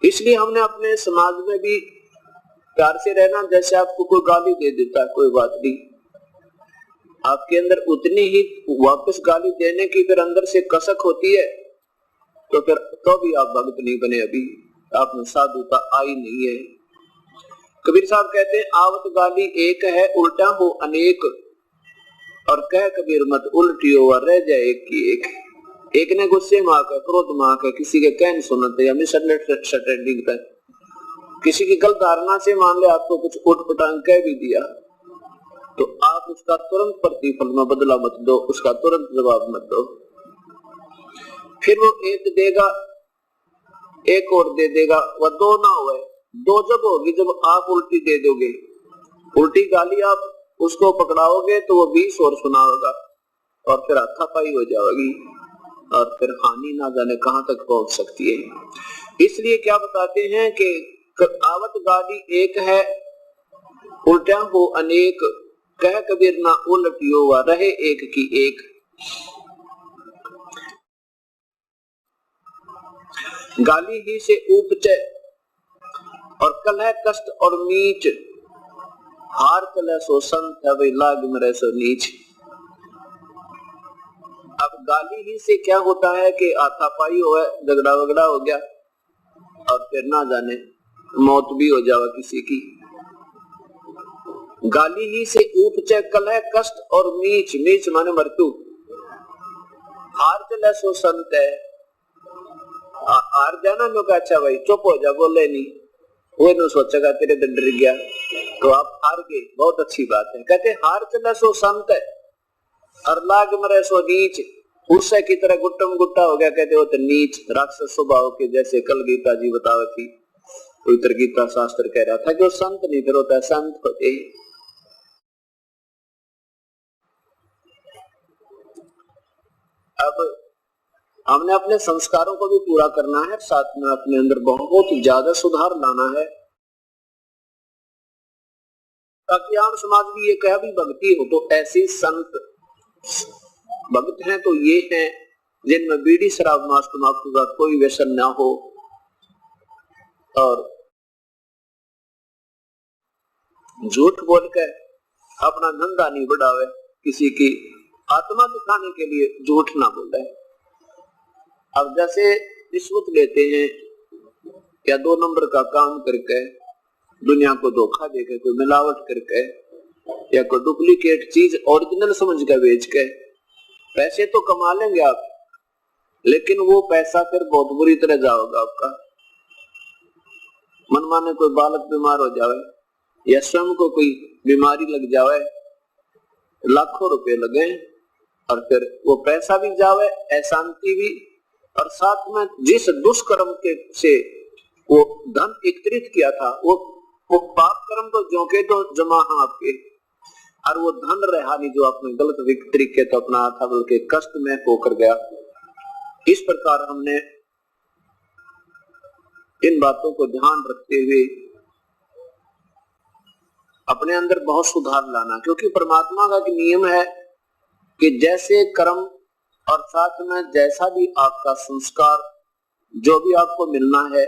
इसलिए हमने अपने समाज में भी प्यार से रहना। जैसे आपको कोई गाली दे देता है, कोई बात नहीं, आपके अंदर उतनी ही वापस गाली देने की फिर अंदर से कसक होती है, तो फिर तो भी आप भक्त नहीं बने, अभी आप में साधुता आई नहीं है। कबीर साहब कहते हैं आवत गाली एक है उल्टा हो अनेक, और कह कबीर मत उल्टी हो रह जाए एक की एक। एक ने गुस्से में आकर, क्रोध में आकर किसी के कहने सुनते या मिसअंडरस्टैंडिंग पर किसी की गलत धारणा से मान ले आपको कुछ उठपटांग कह भी दिया, तो आप उसका तुरंत प्रतिफल में बदला मत दो, उसका तुरंत जवाब मत दो। फिर वो एक देगा, एक और दे देगा, वह दो ना हुए। दो जब होगी जब आप उल्टी दे दोगे, उल्टी गाली आप उसको पकड़ाओगे तो वो 20 और सुनाओगा, और फिर हाथापाई हो जाएगी, और फिर हानि ना जाने कहां तक पहुंच सकती है। इसलिए क्या बताते हैं कि आवत गाली एक है उल्टा हो अनेक, कह कबीर ना उलटियो व रहे एक की एक। गाली ही से उपचे और कलह कष्ट और नीच, हार चले सो संत है वे लाग मरे सो नीच। अब गाली ही से क्या होता है कि हाथापाई हो, झगड़ा वगड़ा हो गया, और फिर ना जाने मौत भी हो जाए किसी की। गाली ही से उपचे कलह कष्ट और नीच, नीच माने मृत्यु। हार चले सो संत है, हार जाना नो का अच्छा भाई चुप हो जा, बोले नहीं, वो नो सोचेगा तेरे से डर गया तो आप हार गए, बहुत अच्छी बात है। कहते हार चले सो संत है और लाग मरे सो नीच, उससे की तरह गुट्टम गुट्टा हो गया, कहते हो तो नीच राक्षस स्वभाव के, जैसे कल गीता जी बतावे थी, पवित्र गीता शास्त्र कह रहा था कि वो संत नहीं फिर होता है संत होते। अब हमने अपने संस्कारों को भी पूरा करना है, साथ में अपने अंदर बहुत ज्यादा सुधार लाना है, ताकि आम समाज भी ये कहे भी भक्ति हो तो ऐसे संत भक्त हैं तो ये हैं जिनमें बीड़ी शराब मांस तंबाकू का कोई व्यसन ना हो, और झूठ बोल कर अपना धंधा नहीं बढ़ावे, किसी की आत्मा दिखाने के लिए झूठ ना बोले। अब जैसे रिश्वत लेते हैं या 2 नंबर का काम करके दुनिया को धोखा देकर, कोई मिलावट करके या कोई डुप्लीकेट चीज ओरिजिनल समझ कर बेच के पैसे तो कमा लेंगे आप, लेकिन वो पैसा फिर बहुत बुरी तरह जाओगा आपका। मनमाने कोई बालक बीमार हो जाए या स्वयं को कोई बीमारी लग जाए, लाखों रुपए लगे, और फिर वो पैसा भी जावे, अशांति भी, और साथ में जिस दुष्कर्म के से वो धन एकत्रित किया था वो पाप कर्म तो जोके तो जमा है आपके, और वो धन रहा नहीं जो आपने गलत तरीके तो अपना था, बल्कि कष्ट में होकर गया। इस प्रकार हमने इन बातों को ध्यान रखते हुए अपने अंदर बहुत सुधार लाना, क्योंकि परमात्मा का एक नियम है कि जैसे कर्म और साथ में जैसा भी आपका संस्कार, जो भी आपको मिलना है,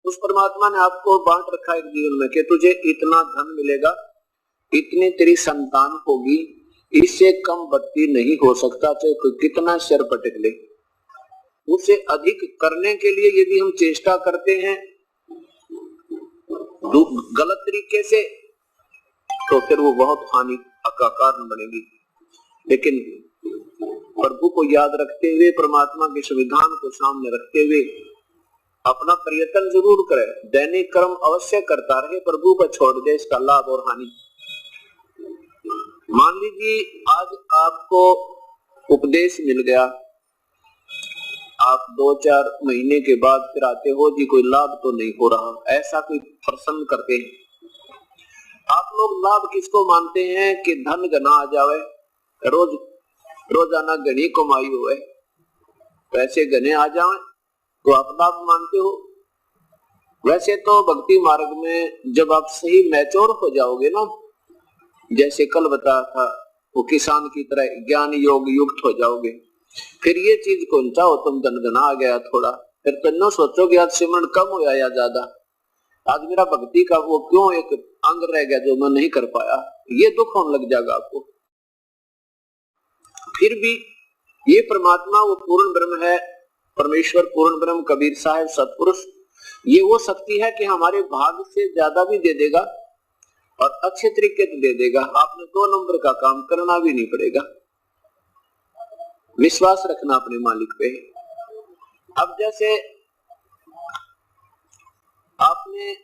उस परमात्मा ने आपको बांट रखा है जीवन में कि तुझे इतना धन मिलेगा, इतनी तेरी संतान होगी, इससे कम बत्ती नहीं हो सकता, चाहे कोई कितना सिर पटक ले। उसे अधिक करने के लिए यदि हम चेष्टा करते हैं गलत तरीके से, तो फिर वो बहुत हानि का कारण बनेगी। लेकिन प्रभु को याद रखते हुए, परमात्मा के संविधान को सामने रखते हुए अपना प्रयत्न जरूर करे, दैनिक कर्म अवश्य करता रहे, प्रभु को छोड़ दे इसका लाभ और हानि। मान लीजिए आज आपको उपदेश मिल गया, आप 2-4 महीने के बाद फिर आते हो जी कोई लाभ तो नहीं हो रहा, ऐसा कोई प्रश्न करते हैं। आप लोग लाभ किसको मानते हैं कि धन घना आ जावे, रोजाना घनी कमाई हुए, पैसे घने आ जावे तो आप लाभ मानते हो। वैसे तो भक्ति मार्ग में जब आप सही मैच्योर हो जाओगे ना, जैसे कल बताया था, वो किसान की तरह ज्ञान योग युक्त हो जाओगे, फिर ये चीज कौन सा हो तुम धन घना आ गया थोड़ा, फिर तो न सोचोगे आज सिमरन कम होया या ज्यादा, आज मेरा भक्ति का वो क्यों एक अंग रह गया जो मैं नहीं कर पाया, ये दुख होने लग जाएगा आपको। फिर भी ये परमात्मा वो पूर्ण ब्रह्म है, परमेश्वर पूर्ण ब्रह्म, कबीर साहब सतपुरुष, ये वो शक्ति है कि हमारे भाग से ज्यादा भी दे देगा और अच्छे तरीके से दे देगा। आपने 2 नंबर का काम करना भी नहीं पड़ेगा, विश्वास रखना अपने मालिक पे। अब जैसे आपने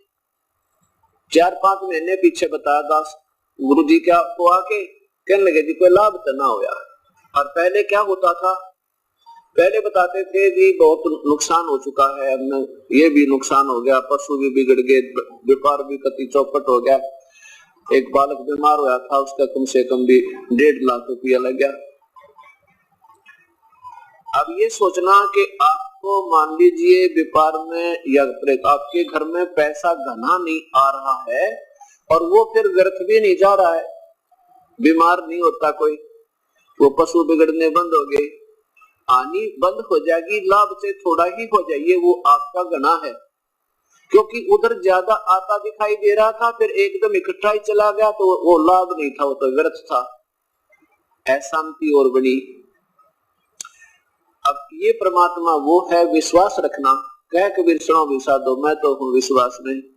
4-5 महीने पीछे बताया था, गुरु जी क्या आपको आके कहने लगे जी कोई लाभ तो ना होया। और पहले क्या होता था, पहले बताते थे जी बहुत नुकसान हो चुका है, हमने ये भी नुकसान हो गया, पशु भी बिगड़ गए, व्यापार भी कति चौपट हो गया, एक बालक बीमार हुआ था उसका कम से कम भी 1.5 लाख रुपया लग गया। अब ये सोचना कि आपको मान लीजिए व्यापार में या आपके घर में पैसा घना नहीं आ रहा है और वो फिर व्यर्थ भी नहीं जा रहा है, बीमार नहीं होता कोई, वो पशु बिगड़ने बंद हो गए, आनी बंद हो जाएगी, लाभ से थोड़ा ही हो जाइए, वो आपका गना है, क्योंकि उधर ज्यादा आता दिखाई दे रहा था, फिर एकदम इकट्ठा ही चला गया तो वो लाभ नहीं था, वो तो व्यर्थ था, अशांति और बनी। अब ये परमात्मा वो है, विश्वास रखना, कह कबीर सुनो विषा दो, मैं तो हूँ विश्वास में।